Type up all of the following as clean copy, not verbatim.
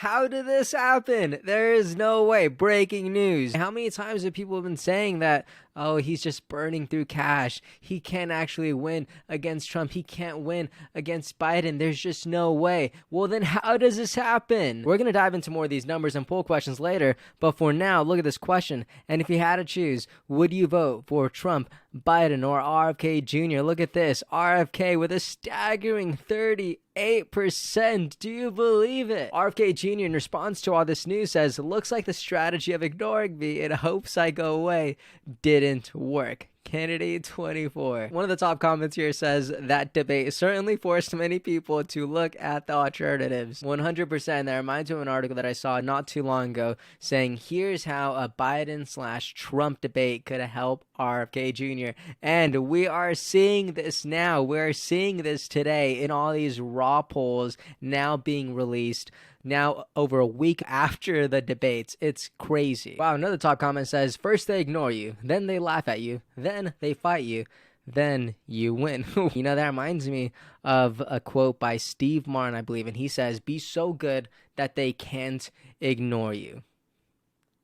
How did this happen? There is no way. Breaking news. How many times have people been saying that, oh, he's just burning through cash. He can't actually win against Trump. He can't win against Biden. There's just no way. Well, then how does this happen? We're going to dive into more of these numbers and poll questions later. But for now, look at this question. And if you had to choose, would you vote for Trump, Biden, or RFK Jr.? Look at this. RFK with a staggering 38%. Do you believe it? RFK Jr. in response to all this news says, looks like the strategy of ignoring me in hopes I go away didn't work. Kennedy 24. One of the top comments here says that debate certainly forced many people to look at the alternatives. 100%. That reminds me of an article that I saw not too long ago saying here's how a Biden/Trump debate could help RFK Jr. And we are seeing this now. We're seeing this today in all these raw polls now being released. Now, over a week after the debates. It's crazy. Wow, another top comment says, first they ignore you, then they laugh at you, then they fight you, then you win. You know, that reminds me of a quote by Steve Martin, I believe, and he says, be so good that they can't ignore you.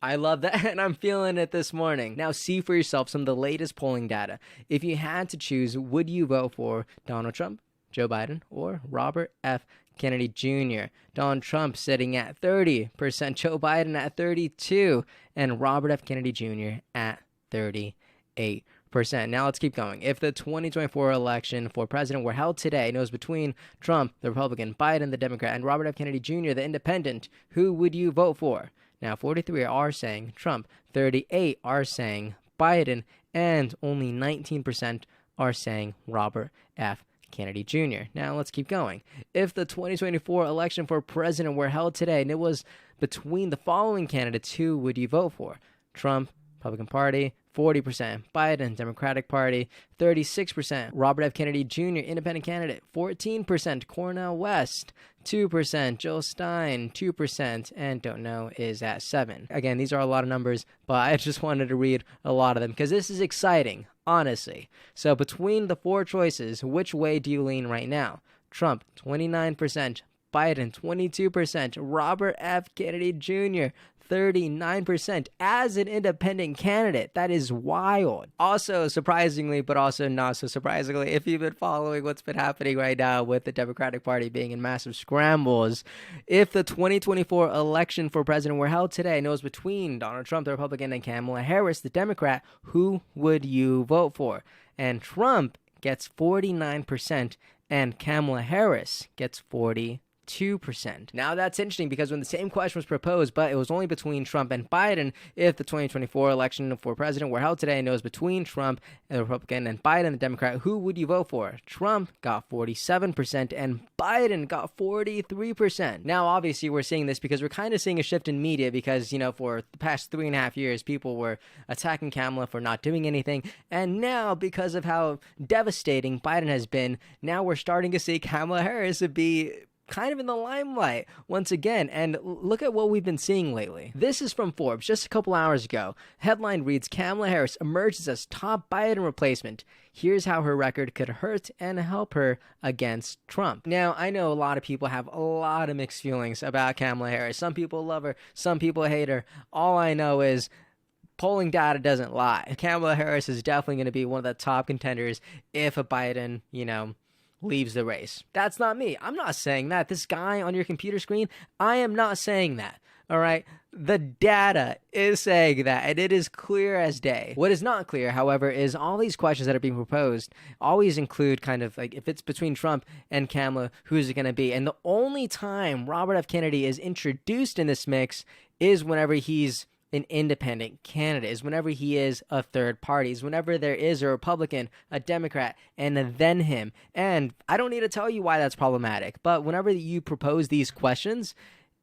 I love that, and I'm feeling it this morning. Now, see for yourself some of the latest polling data. If you had to choose, would you vote for Donald Trump, Joe Biden, or Robert F. Kennedy Jr.? Donald Trump sitting at 30%, Joe Biden at 32%, and Robert F. Kennedy Jr. at 38%. Now let's keep going. If the 2024 election for president were held today and it was between Trump, the Republican, Biden, the Democrat, and Robert F. Kennedy Jr., the Independent, who would you vote for? Now, 43 are saying Trump, 38 are saying Biden, and only 19% are saying Robert F. Kennedy Jr. Now, let's keep going. If the 2024 election for president were held today and it was between the following candidates, who would you vote for? Trump, Republican Party, 40%. Biden, Democratic Party, 36%. Robert F. Kennedy Jr., Independent candidate, 14%. Cornel West, 2%. Jill Stein, 2%. And don't know is at 7%. Again, these are a lot of numbers, but I just wanted to read a lot of them because this is exciting, honestly. So between the four choices, which way do you lean right now? Trump, 29%. Biden, 22%. Robert F. Kennedy Jr., 39% as an independent candidate. That is wild. Also, surprisingly, but also not so surprisingly, if you've been following what's been happening right now with the Democratic Party being in massive scrambles, if the 2024 election for president were held today and it was between Donald Trump, the Republican, and Kamala Harris, the Democrat, who would you vote for? And Trump gets 49% and Kamala Harris gets 42%. Now that's interesting because when the same question was proposed, but it was only between Trump and Biden, if the 2024 election for president were held today and it was between Trump and the Republican and Biden, the Democrat, who would you vote for? Trump got 47% and Biden got 43%. Now, obviously, we're seeing this because we're kind of seeing a shift in media because, you know, for the past 3.5 years, people were attacking Kamala for not doing anything. And now, because of how devastating Biden has been, now we're starting to see Kamala Harris be kind of in the limelight once again. And look at what we've been seeing lately. This is from Forbes just a couple hours ago. Headline reads, Kamala Harris emerges as top Biden replacement. Here's how her record could hurt and help her against Trump. Now, I know a lot of people have a lot of mixed feelings about Kamala Harris. Some people love her, some people hate her. All I know is polling data doesn't lie. Kamala Harris is definitely going to be one of the top contenders if a Biden, leaves the race. That's not me. I'm not saying that. This guy on your computer screen, I am not saying that. All right? The data is saying that, and it is clear as day. What is not clear, however, is all these questions that are being proposed always include kind of like, if it's between Trump and Kamala, who's it going to be? And the only time Robert F. Kennedy is introduced in this mix is whenever he's an independent candidate, is whenever he is a third party, is whenever there is a Republican, a Democrat, and then him. And I don't need to tell you why that's problematic, but whenever you propose these questions,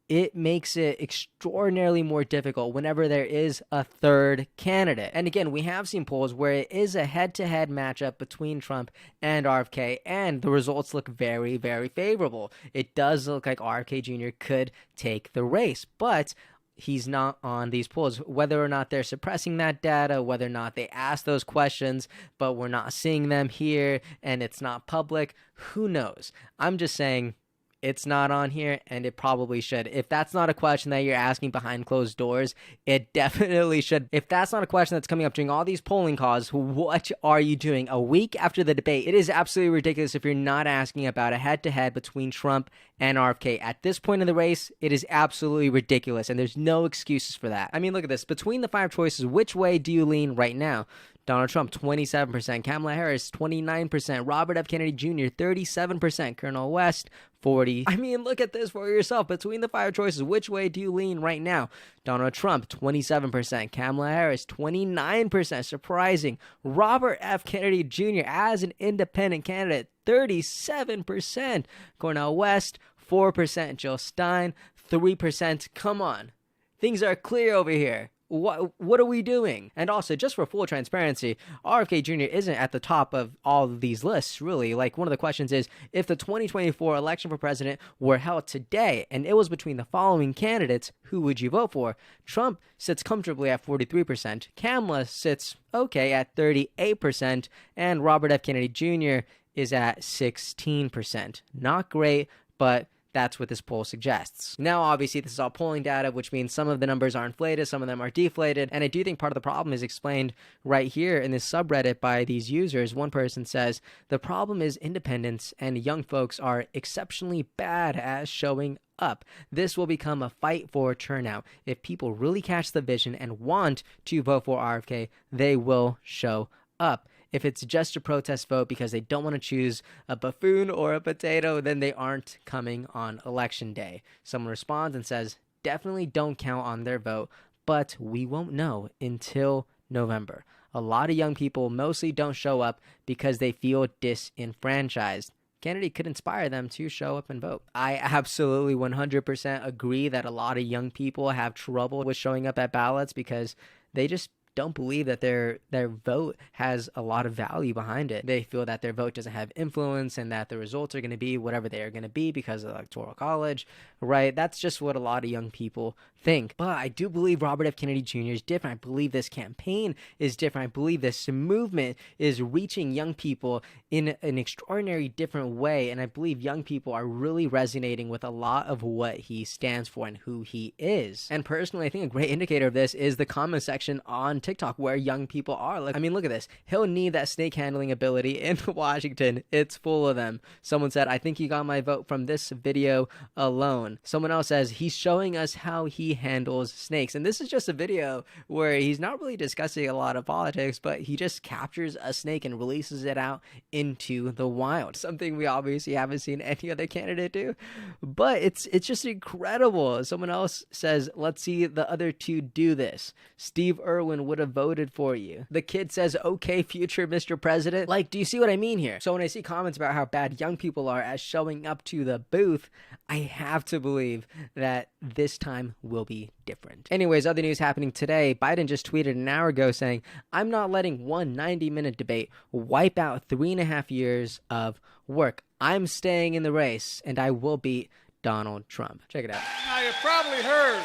it makes it extraordinarily more difficult whenever there is a third candidate. And again, we have seen polls where it is a head-to-head matchup between Trump and RFK, and the results look very, very favorable. It does look like RFK Jr. could take the race, but he's not on these polls. Whether or not they're suppressing that data, whether or not they ask those questions, but we're not seeing them here and it's not public, who knows? I'm just saying It's not on here, and it probably should. If that's not a question that you're asking behind closed doors, it definitely should. If that's not a question that's coming up during all these polling calls, what are you doing? A week after the debate, it is absolutely ridiculous if you're not asking about a head-to-head between Trump and RFK. At this point in the race, it is absolutely ridiculous, and there's no excuses for that. I mean, look at this. Between the 5 choices, which way do you lean right now? Donald Trump, 27%. Kamala Harris, 29%. Robert F. Kennedy Jr., 37%. Colonel West, 40%. I mean, look at this for yourself. Between the 5 choices, which way do you lean right now? Donald Trump, 27%. Kamala Harris, 29%. Surprising. Robert F. Kennedy Jr. as an independent candidate, 37%. Cornel West, 4%. Jill Stein, 3%. Come on. Things are clear over here. What are we doing? And also, just for full transparency, RFK Jr. isn't at the top of all of these lists, really. Like, one of the questions is, if the 2024 election for president were held today and it was between the following candidates, who would you vote for? Trump sits comfortably at 43%, Kamala sits okay at 38%, and Robert F. Kennedy Jr. is at 16%. Not great, but that's what this poll suggests. Now, obviously, this is all polling data, which means some of the numbers are inflated, some of them are deflated, and I do think part of the problem is explained right here in this subreddit by these users. One person says, the problem is independents and young folks are exceptionally bad at showing up. This will become a fight for turnout. If people really catch the vision and want to vote for RFK, they will show up. If it's just a protest vote because they don't want to choose a buffoon or a potato, then they aren't coming on election day. Someone responds and says, definitely don't count on their vote, but we won't know until November. A lot of young people mostly don't show up because they feel disenfranchised. Kennedy could inspire them to show up and vote. I absolutely 100% agree that a lot of young people have trouble with showing up at ballots because they just don't believe that their vote has a lot of value behind it. They feel that their vote doesn't have influence and that the results are going to be whatever they are going to be because of the Electoral College, right? That's just what a lot of young people think. But I do believe Robert F. Kennedy Jr. is different. I believe this campaign is different. I believe this movement is reaching young people in an extraordinary different way. And I believe young people are really resonating with a lot of what he stands for and who he is. And personally, I think a great indicator of this is the comment section on TikTok where young people are. Like, I mean, look at this. He'll need that snake handling ability in Washington. It's full of them. Someone said, I think he got my vote from this video alone. Someone else says, he's showing us how he handles snakes. And this is just a video where he's not really discussing a lot of politics, but he just captures a snake and releases it out into the wild. Something we obviously haven't seen any other candidate do. But it's just incredible. Someone else says, let's see the other two do this. Steve Irwin would have voted for you. The kid says, okay, future Mr. President. Like, do you see what I mean here? So when I see comments about how bad young people are at showing up to the booth, I have to believe that this time will be different. Anyways, other news happening today. Biden just tweeted an hour ago saying, I'm not letting one 90-minute debate wipe out 3.5 years of work. I'm staying in the race and I will beat Donald Trump. Check it out. Now, you probably heard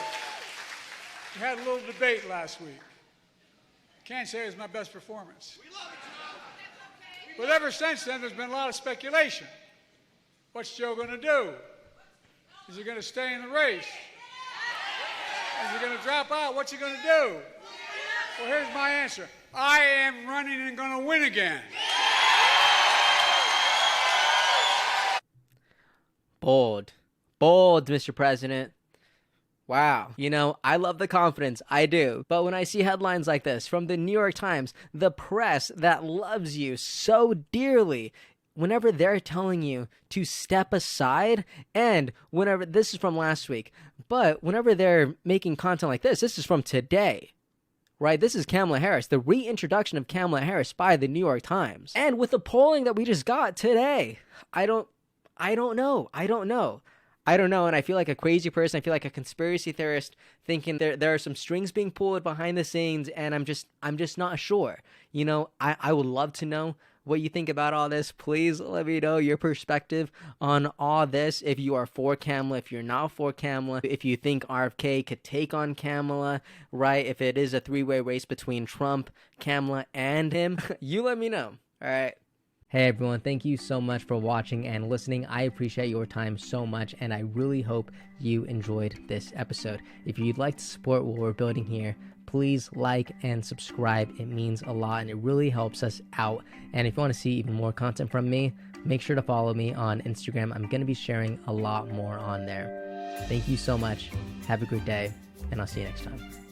we had a little debate last week. Can't say it was my best performance. But ever since then, there's been a lot of speculation. What's Joe going to do? Is he going to stay in the race? Is he going to drop out? What's he going to do? Well, here's my answer. I am running and going to win again. Bold. Bold, Mr. President. Wow. You know, I love the confidence. I do. But when I see headlines like this from the New York Times, the press that loves you so dearly, whenever they're telling you to step aside, and whenever, this is from last week, but whenever they're making content like this is from today, right? This is Kamala Harris, the reintroduction of Kamala Harris by the New York Times. And with the polling that we just got today, I don't know. And I feel like a crazy person. I feel like a conspiracy theorist thinking there are some strings being pulled behind the scenes, and I'm just not sure. You know, I would love to know what you think about all this. Please let me know your perspective on all this. If you are for Kamala, if you're not for Kamala, if you think RFK could take on Kamala, right? If it is a 3-way race between Trump, Kamala, and him, you let me know. All right. Hey everyone, thank you so much for watching and listening. I appreciate your time so much, and I really hope you enjoyed this episode. If you'd like to support what we're building here, please like and subscribe. It means a lot and it really helps us out. And if you want to see even more content from me, make sure to follow me on Instagram. I'm going to be sharing a lot more on there. Thank you so much. Have a great day, and I'll see you next time.